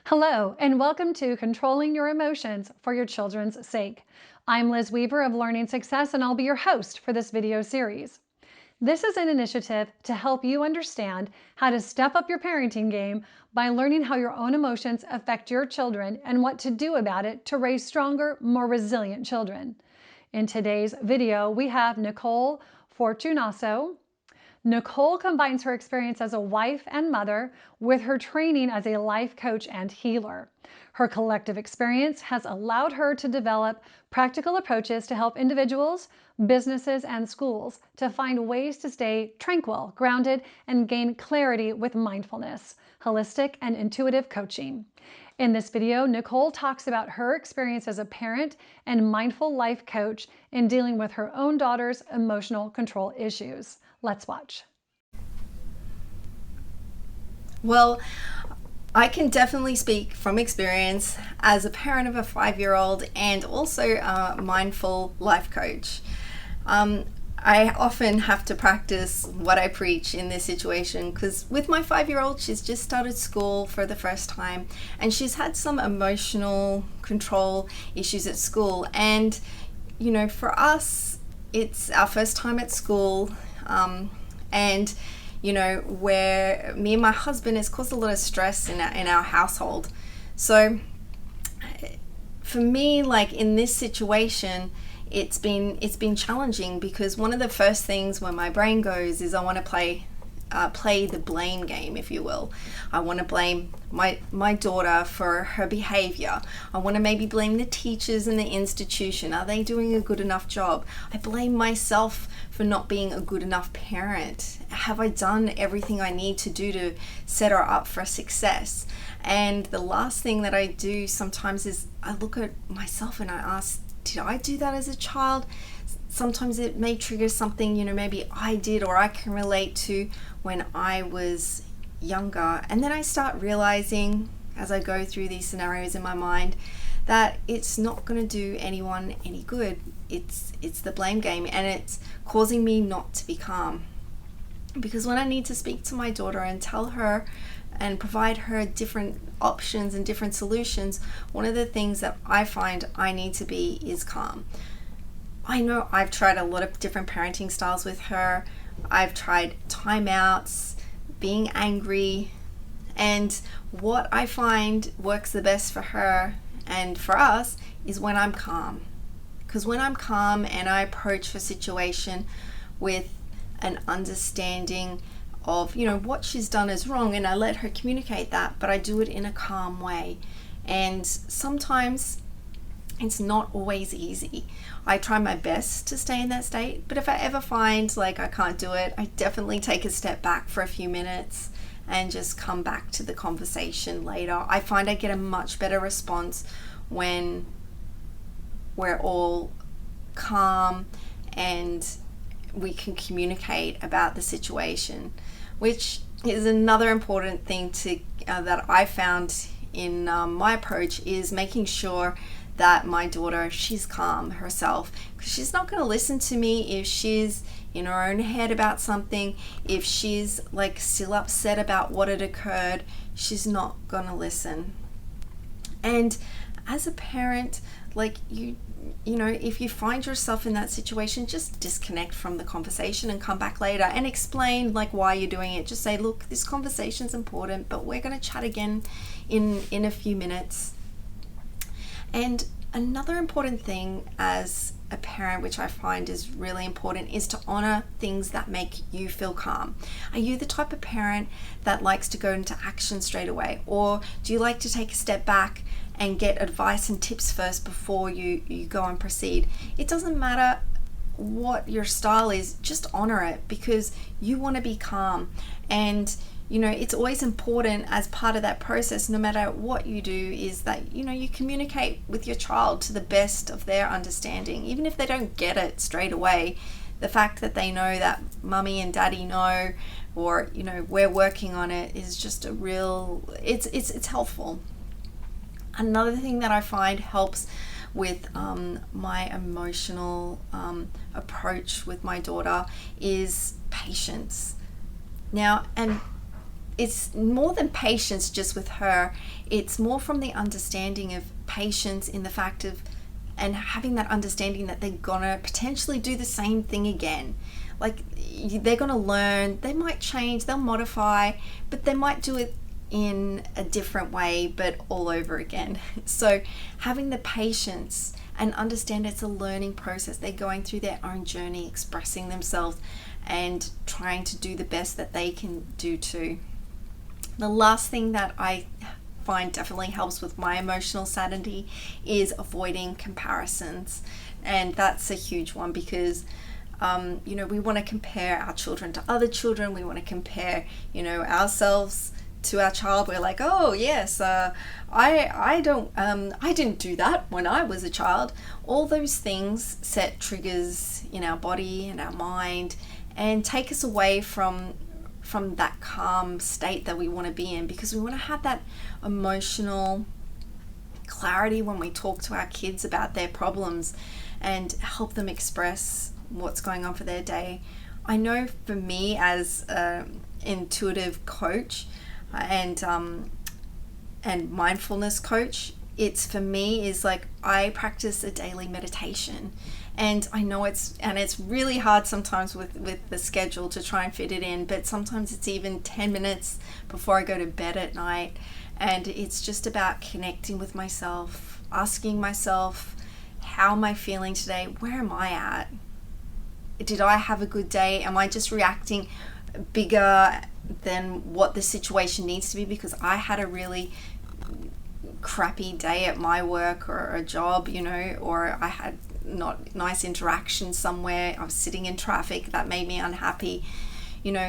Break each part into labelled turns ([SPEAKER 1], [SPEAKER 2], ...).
[SPEAKER 1] Hello, and welcome to Controlling Your Emotions for Your Children's Sake. I'm Liz Weaver of Learning Success, and I'll be your host for this video series. This is an initiative to help you understand how to step up your parenting game by learning how your own emotions affect your children and what to do about it to raise stronger, more resilient children. In today's video, we have Nicole Fortunaso. Nicole combines her experience as a wife and mother with her training as a life coach and healer. Her collective experience has allowed her to develop practical approaches to help individuals, businesses, and schools to find ways to stay tranquil, grounded, and gain clarity with mindfulness, holistic, and intuitive coaching. In this video, Nicole talks about her experience as a parent and mindful life coach in dealing with her own daughter's emotional control issues. Let's watch.
[SPEAKER 2] Well, I can definitely speak from experience as a parent of a 5-year-old and also a mindful life coach. I often have to practice what I preach in this situation because with my 5-year-old, she's just started school for the first time and she's had some emotional control issues at school. And, you know, for us, it's our first time at school. And you know, where me and my husband has caused a lot of stress in our household. So for me, like in this situation, it's been challenging because one of the first things when my brain goes is I want to play the blame game, if you will. I want to blame my daughter for her behavior. I want to maybe blame the teachers in the institution. Are they doing a good enough job? I blame myself for not being a good enough parent. Have I done everything I need to do to set her up for success? And the last thing that I do sometimes is I look at myself and I ask, did I do that as a child? Sometimes it may trigger something, you know, maybe I did or I can relate to when I was younger. And then I start realizing as I go through these scenarios in my mind that it's not going to do anyone any good. It's the blame game and it's causing me not to be calm. Because when I need to speak to my daughter and tell her and provide her different options and different solutions, one of the things that I find I need to be is calm. I know I've tried a lot of different parenting styles with her. I've tried timeouts, being angry, and what I find works the best for her and for us is when I'm calm. Because when I'm calm and I approach the situation with an understanding of, you know, what she's done is wrong and I let her communicate that, but I do it in a calm way. And sometimes it's not always easy. I try my best to stay in that state, but if I ever find like I can't do it, I definitely take a step back for a few minutes and just come back to the conversation later. I find I get a much better response when we're all calm and we can communicate about the situation, which is another important thing that I found in my approach is making sure that my daughter, she's calm herself, because she's not going to listen to me if she's in her own head about something. If she's like still upset about what had occurred, she's not going to listen. And as a parent, like you know, if you find yourself in that situation, just disconnect from the conversation and come back later and explain like why you're doing it. Just say, look, this conversation's important, but we're going to chat again in a few minutes. And another important thing as a parent, which I find is really important, is to honor things that make you feel calm. Are you the type of parent that likes to go into action straight away? Or do you like to take a step back and get advice and tips first before you go and proceed? It doesn't matter what your style is, just honor it because you want to be calm. And you know, it's always important as part of that process, no matter what you do, is that, you know, you communicate with your child to the best of their understanding. Even if they don't get it straight away, the fact that they know that mommy and daddy know, or, you know, we're working on it is just a real, it's helpful. Another thing that I find helps with my emotional approach with my daughter is patience. Now, and it's more than patience just with her. It's more from the understanding of patience in the fact of, and having that understanding that they're gonna potentially do the same thing again. Like, they're gonna learn, they might change, they'll modify, but they might do it in a different way, but all over again. So having the patience and understand it's a learning process. They're going through their own journey, expressing themselves and trying to do the best that they can do too. The last thing that I find definitely helps with my emotional sanity is avoiding comparisons. And that's a huge one because we want to compare our children to other children. We want to compare, ourselves to our child. We're like, oh yes, I didn't do that when I was a child. All those things set triggers in our body and our mind and take us away from that calm state that we want to be in, because we want to have that emotional clarity when we talk to our kids about their problems and help them express what's going on for their day. I know for me as an intuitive coach and mindfulness coach, it's for me is like I practice a daily meditation. And I know it's really hard sometimes with the schedule to try and fit it in, but sometimes it's even 10 minutes before I go to bed at night. And it's just about connecting with myself, asking myself, how am I feeling today? Where am I at? Did I have a good day? Am I just reacting bigger than what the situation needs to be because I had a really crappy day at my work or a job, or I had not nice interaction somewhere, I was sitting in traffic that made me unhappy,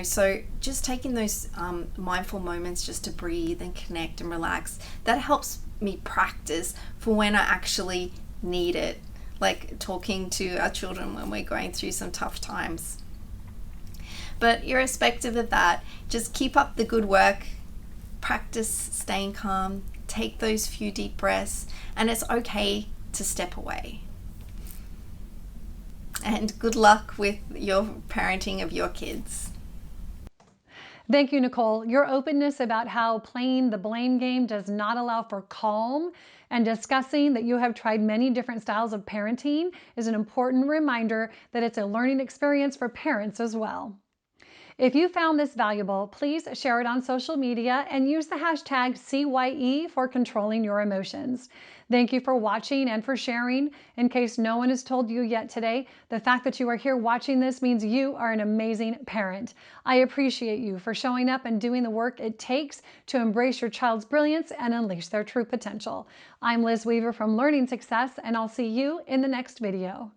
[SPEAKER 2] so just taking those mindful moments just to breathe and connect and relax, that helps me practice for when I actually need it, like talking to our children when we're going through some tough times. But irrespective of that, just keep up the good work, practice staying calm, take those few deep breaths, and it's okay to step away. And good luck with your parenting of your kids.
[SPEAKER 1] Thank you, Nicole. Your openness about how playing the blame game does not allow for calm and discussing that you have tried many different styles of parenting is an important reminder that it's a learning experience for parents as well. If you found this valuable, please share it on social media and use the hashtag CYE for controlling your emotions. Thank you for watching and for sharing. In case no one has told you yet today, the fact that you are here watching this means you are an amazing parent. I appreciate you for showing up and doing the work it takes to embrace your child's brilliance and unleash their true potential. I'm Liz Weaver from Learning Success, and I'll see you in the next video.